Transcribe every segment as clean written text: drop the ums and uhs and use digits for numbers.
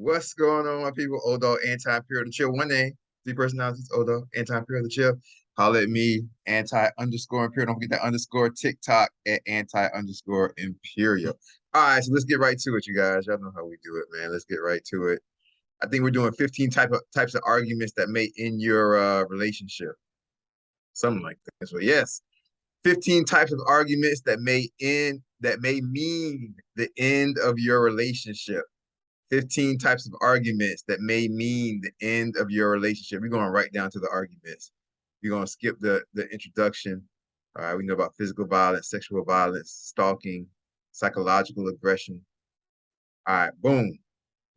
What's going on, my people? Odo, Anti-Imperial the Chill. One name, three personalities, Odo, Anti-Imperial the Chill. Holla at me, anti_imperial. Don't forget that underscore TikTok at anti_imperial. All right, so let's get right to it, you guys. Y'all know how we do it, man. Let's get right to it. I think we're doing 15 types of arguments that may end your relationship. Something like that. So yes, 15 types of arguments that may mean the end of your relationship. 15 types of arguments that may mean the end of your relationship. We're going right down to the arguments. We're going to skip the introduction. All right, we know about physical violence, sexual violence, stalking, psychological aggression. All right, boom.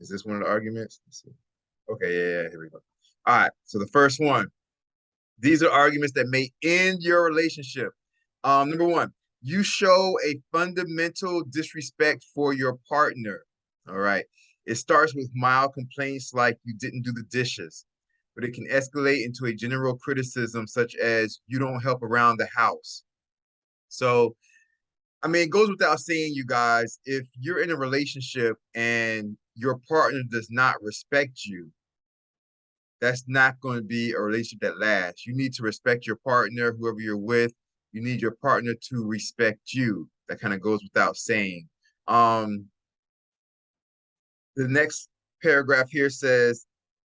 Is this one of the arguments? Let's see. Okay, yeah, here we go. All right, so the first one. These are arguments that may end your relationship. Number one, you show a fundamental disrespect for your partner. All right. It starts with mild complaints like you didn't do the dishes, but it can escalate into a general criticism such as you don't help around the house. So, I mean, it goes without saying, you guys, if you're in a relationship and your partner does not respect you, that's not going to be a relationship that lasts. You need to respect your partner, whoever you're with. You need your partner to respect you. That kind of goes without saying. Um, the next paragraph here says,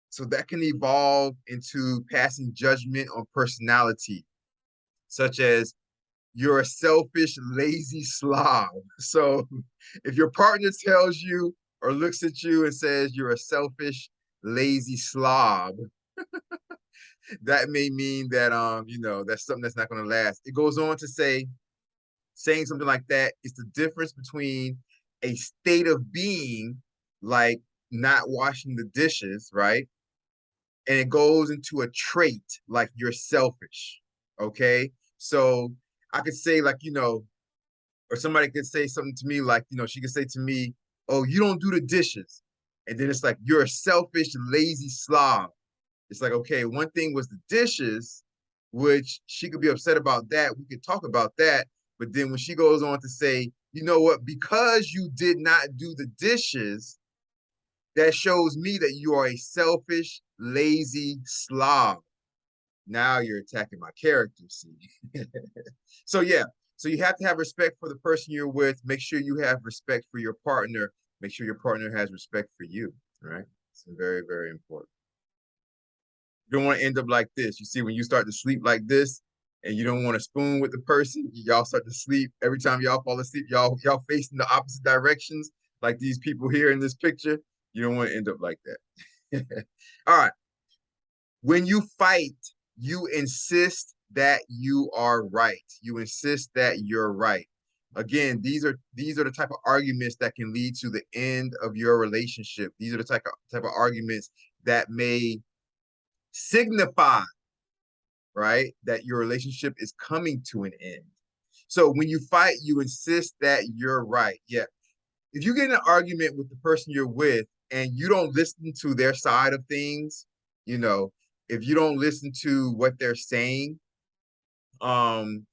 so that can evolve into passing judgment on personality, such as you're a selfish, lazy slob. So if your partner tells you or looks at you and says you're a selfish, lazy slob, that may mean that that's something that's not going to last. It goes on to say, saying something like that is the difference between a state of being, like not washing the dishes, right? And it goes into a trait like you're selfish. Okay. So I could say, like, or somebody could say something to me like, she could say to me, oh, you don't do the dishes. And then it's like, you're a selfish, lazy slob. It's like, okay, one thing was the dishes, which she could be upset about that. We could talk about that. But then when she goes on to say, you know what, because you did not do the dishes, that shows me that you are a selfish, lazy slob. Now you're attacking my character, see? So yeah, so you have to have respect for the person you're with. Make sure you have respect for your partner. Make sure your partner has respect for you, right? It's very, very important. You don't want to end up like this. You see, when you start to sleep like this and you don't want to spoon with the person, y'all start to sleep. Every time y'all fall asleep, y'all facing the opposite directions, like these people here in this picture. You don't want to end up like that. All right. When you fight, you insist that you are right. You insist that you're right. Again, these are the type of arguments that can lead to the end of your relationship. These are the type of arguments that may signify, right, that your relationship is coming to an end. So when you fight, you insist that you're right. Yeah. If you get in an argument with the person you're with and you don't listen to their side of things, you know, if you don't listen to what they're saying, um,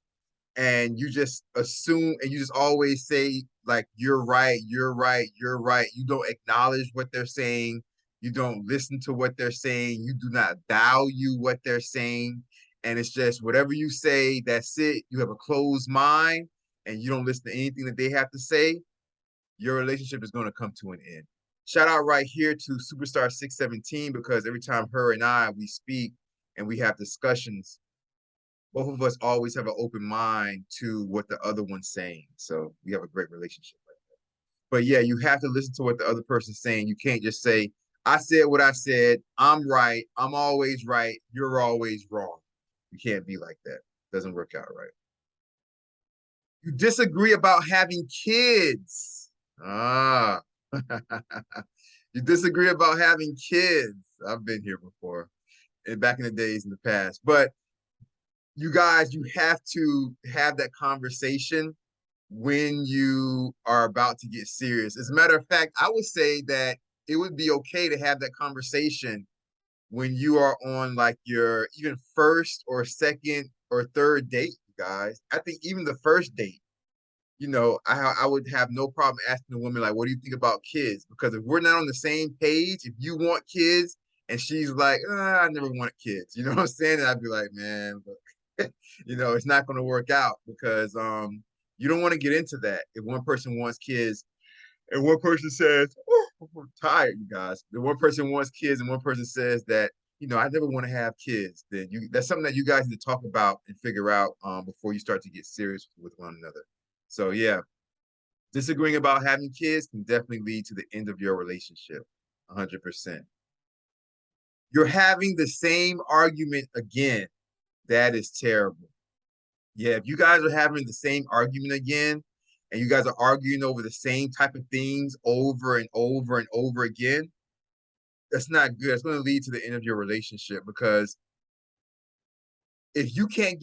and you just assume and you just always say like you're right, you're right, you're right. You don't acknowledge what they're saying. You don't listen to what they're saying. You do not value what they're saying. And it's just whatever you say, that's it. You have a closed mind and you don't listen to anything that they have to say. Your relationship is going to come to an end. Shout out right here to Superstar 617 because every time her and I we speak and we have discussions, both of us always have an open mind to what the other one's saying. So we have a great relationship like that. But yeah, you have to listen to what the other person's saying. You can't just say, I said what I said. I'm right. I'm always right. You're always wrong. You can't be like that. It doesn't work out right. You disagree about having kids. Ah. You disagree about having kids. I've been here before, and back in the days in the past. But you guys, you have to have that conversation when you are about to get serious. As a matter of fact, I would say that it would be okay to have that conversation when you are on like your even first or second or third date, you guys. I think even the first date, I would have no problem asking a woman, like, what do you think about kids? Because if we're not on the same page, if you want kids and she's like, I never wanted kids, you know what I'm saying? And I'd be like, man, but, it's not going to work out because you don't want to get into that. If one person wants kids and one person says, oh, I'm tired, you guys. The one person wants kids and one person says that, I never want to have kids, then that's something that you guys need to talk about and figure out before you start to get serious with one another. So yeah, disagreeing about having kids can definitely lead to the end of your relationship. 100%. You're having the same argument again. That is terrible. Yeah, if you guys are having the same argument again and you guys are arguing over the same type of things over and over and over again, that's not good. It's going to lead to the end of your relationship because if you can't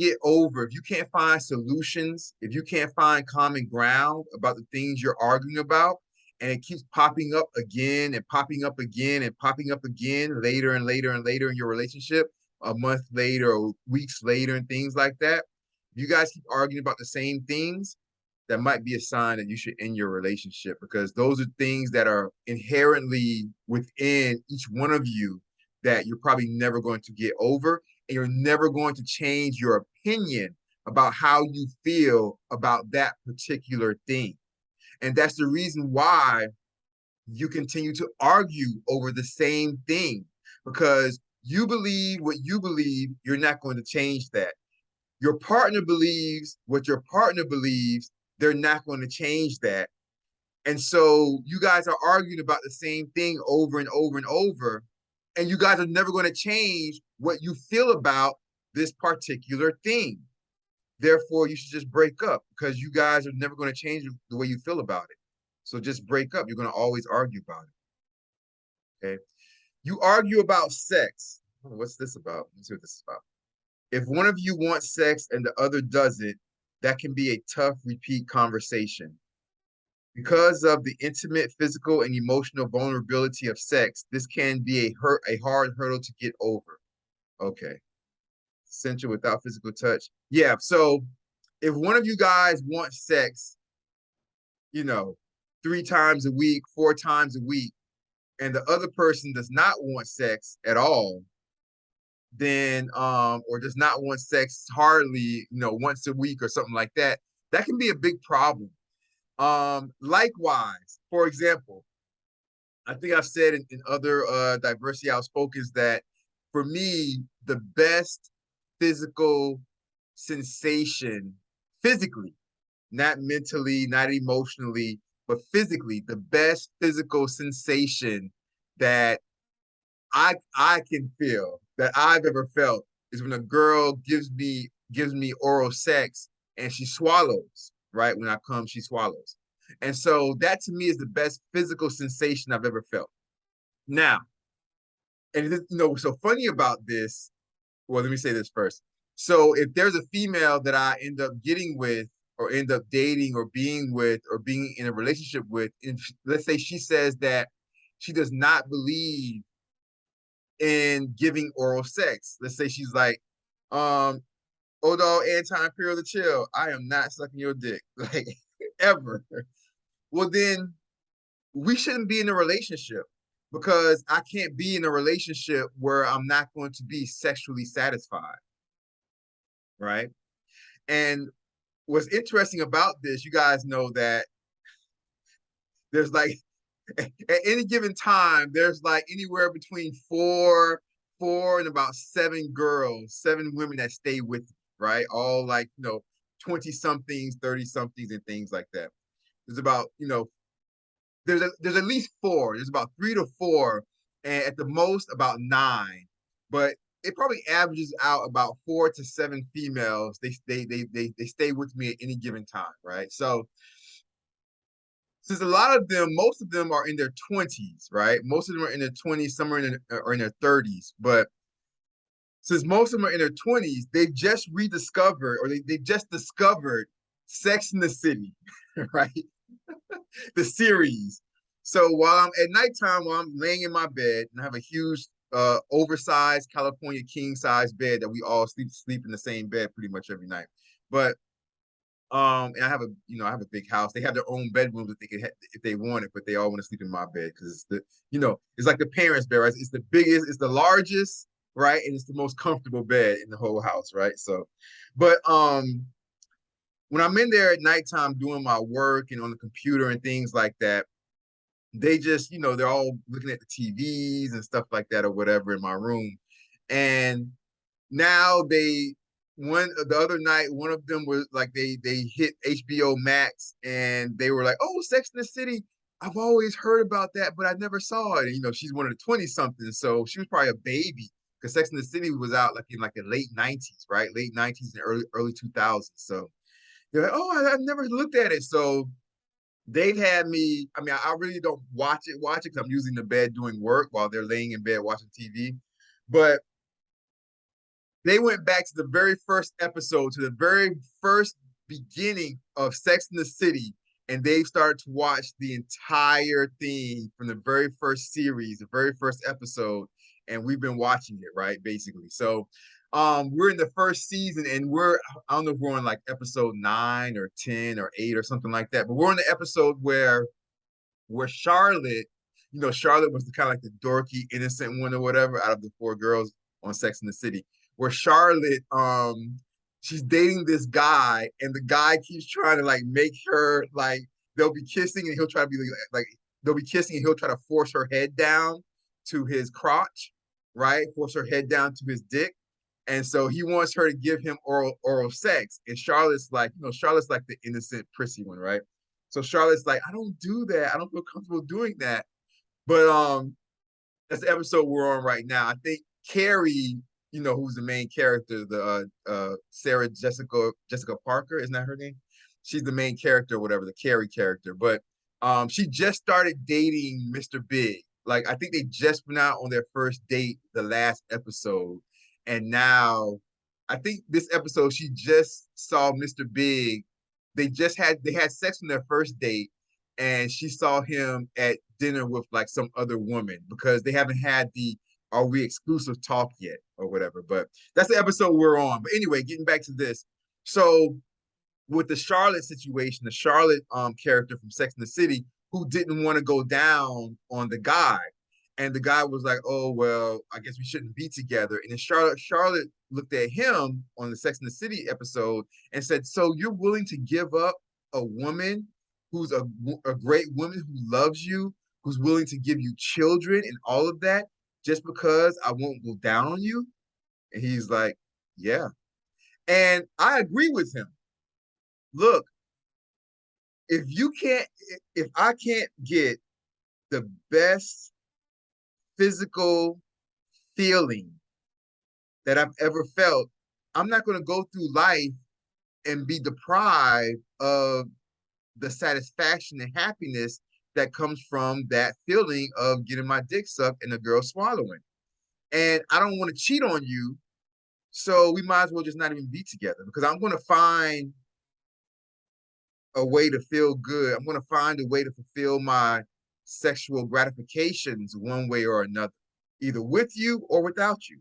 find solutions, if you can't find common ground about the things you're arguing about, and it keeps popping up again and popping up again and popping up again later and later and later in your relationship, a month later or weeks later and things like that, if you guys keep arguing about the same things, that might be a sign that you should end your relationship because those are things that are inherently within each one of you that you're probably never going to get over, and you're never going to change your opinion about how you feel about that particular thing. And that's the reason why you continue to argue over the same thing because you believe what you believe, you're not going to change that. Your partner believes what your partner believes, they're not going to change that. And so you guys are arguing about the same thing over and over and over, and you guys are never going to change what you feel about this particular thing. Therefore, you should just break up because you guys are never going to change the way you feel about it. So just break up. You're going to always argue about it. Okay. You argue about sex. What's this about? Let's see what this is about. If one of you wants sex and the other doesn't, that can be a tough repeat conversation. Because of the intimate physical and emotional vulnerability of sex, this can be a hard hurdle to get over. Okay. Sensual without physical touch. Yeah. So if one of you guys wants sex, you know, 3 times a week, 4 times a week, and the other person does not want sex at all, then or does not want sex hardly, once a week or something like that, that can be a big problem. Likewise, for example, I think I've said in other Diversity Outspokens that for me, the best physical sensation, physically, not mentally, not emotionally, but physically, the best physical sensation that I can feel that I've ever felt is when a girl gives me oral sex and she swallows, right? When I come, she swallows. And so that to me is the best physical sensation I've ever felt. Now, and what's so funny about this, well, let me say this first. So if there's a female that I end up getting with or end up dating or being with or being in a relationship with, and let's say she says that she does not believe in giving oral sex. Let's say she's like, Dogg, Anti-Imperial the chill. I am not sucking your dick, like ever. Well, then we shouldn't be in a relationship because I can't be in a relationship where I'm not going to be sexually satisfied, right? And what's interesting about this, you guys know that there's like at any given time, there's like anywhere between four and about 7 girls, 7 women that stay with me, right? All like, 20 somethings, 30 somethings, and things like that. There's about, there's at least 4. There's about 3 to 4, and at the most about 9. But it probably averages out about 4 to 7 females. They stay with me at any given time, right? So since a lot of them, most of them are in their 20s, right? Most of them are in their 20s, some are in their 30s. But since most of them are in their 20s, they just rediscovered or they just discovered Sex in the City, right? The series. So while I'm at nighttime, while I'm laying in my bed and I have a huge oversized California king size bed that we all sleep in the same bed pretty much every night. But And I have a big house. They have their own bedrooms that they can if they want it, but they all want to sleep in my bed because it's it's like the parents' bed, right? It's the biggest, it's the largest, right? And it's the most comfortable bed in the whole house, right? So, but when I'm in there at nighttime doing my work and on the computer and things like that, they just, they're all looking at the TVs and stuff like that or whatever in my room. And now the other night, one of them was like they hit HBO Max and they were like, "Oh, Sex in the City. I've always heard about that, but I never saw it." And she's one of the 20 something, so she was probably a baby because Sex in the City was out like in like the late 90s, right? Late 90s and early 2000s. So they're like, "Oh, I've never looked at it." So they've had me. I mean, I really don't watch it because I'm using the bed doing work while they're laying in bed watching TV. But they went back to the very first episode, to the very first beginning of Sex in the City, and they started to watch the entire thing from the very first series, the very first episode, and we've been watching it, right? Basically. So we're in the first season and I don't know if we're on like episode 9 or 10 or 8 or something like that, but we're on the episode where Charlotte, Charlotte was the kind of like the dorky, innocent one or whatever out of the 4 girls on Sex in the City. Where Charlotte, she's dating this guy, and the guy keeps trying to like make her like they'll be kissing, and he'll try to be like they'll be kissing, and he'll try to force her head down to his crotch, right? Force her head down to his dick. And so he wants her to give him oral sex. And Charlotte's like, Charlotte's like the innocent, prissy one, right? So Charlotte's like, I don't do that. I don't feel comfortable doing that. But that's the episode we're on right now. I think Carrie, who's the main character, the Sarah Jessica Parker, isn't that her name? She's the main character, or whatever, the Carrie character. But she just started dating Mr. Big. Like I think they just went out on their first date the last episode. And now I think this episode she just saw Mr. Big. They had sex on their first date, and she saw him at dinner with like some other woman because they haven't had the are we exclusive talk yet or whatever. But that's the episode we're on. But anyway, getting back to this. So with the Charlotte situation, the Charlotte character from Sex and the City who didn't want to go down on the guy. And the guy was like, "Oh, well, I guess we shouldn't be together." And then Charlotte looked at him on the Sex and the City episode and said, "So you're willing to give up a woman who's a great woman who loves you, who's willing to give you children and all of that just because I won't go down on you?" And he's like, "Yeah." And I agree with him. Look, if I can't get the best physical feeling that I've ever felt, I'm not going to go through life and be deprived of the satisfaction and happiness that comes from that feeling of getting my dick sucked and a girl swallowing. And I don't want to cheat on you, so we might as well just not even be together because I'm going to find a way to feel good. I'm going to find a way to fulfill my sexual gratifications one way or another, either with you or without you.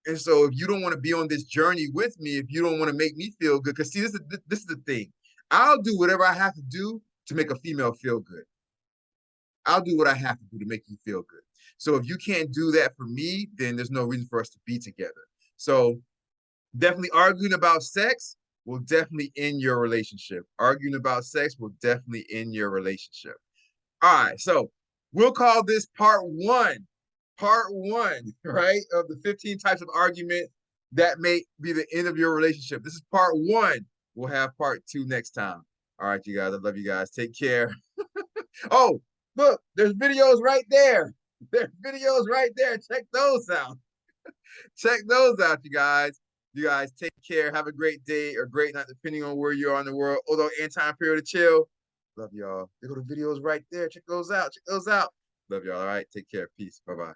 And so if you don't want to be on this journey with me, if you don't want to make me feel good, because see, this is the thing. I'll do whatever I have to do to make a female feel good. I'll do what I have to do to make you feel good. So if you can't do that for me, then there's no reason for us to be together. So definitely arguing about sex will definitely end your relationship. Arguing about sex will definitely end your relationship. All right, so we'll call this part one, right, of the 15 types of argument that may be the end of your relationship. This is part one. We'll have part 2 next time. All right, you guys, I love you guys. Take care. Oh, look, there's videos right there. There's videos right there. Check those out. Check those out, you guys. You guys take care. Have a great day or great night, depending on where you are in the world. Although Anti-Imperial to chill. Love y'all. There go the videos right there. Check those out. Check those out. Love y'all. All right. Take care. Peace. Bye-bye.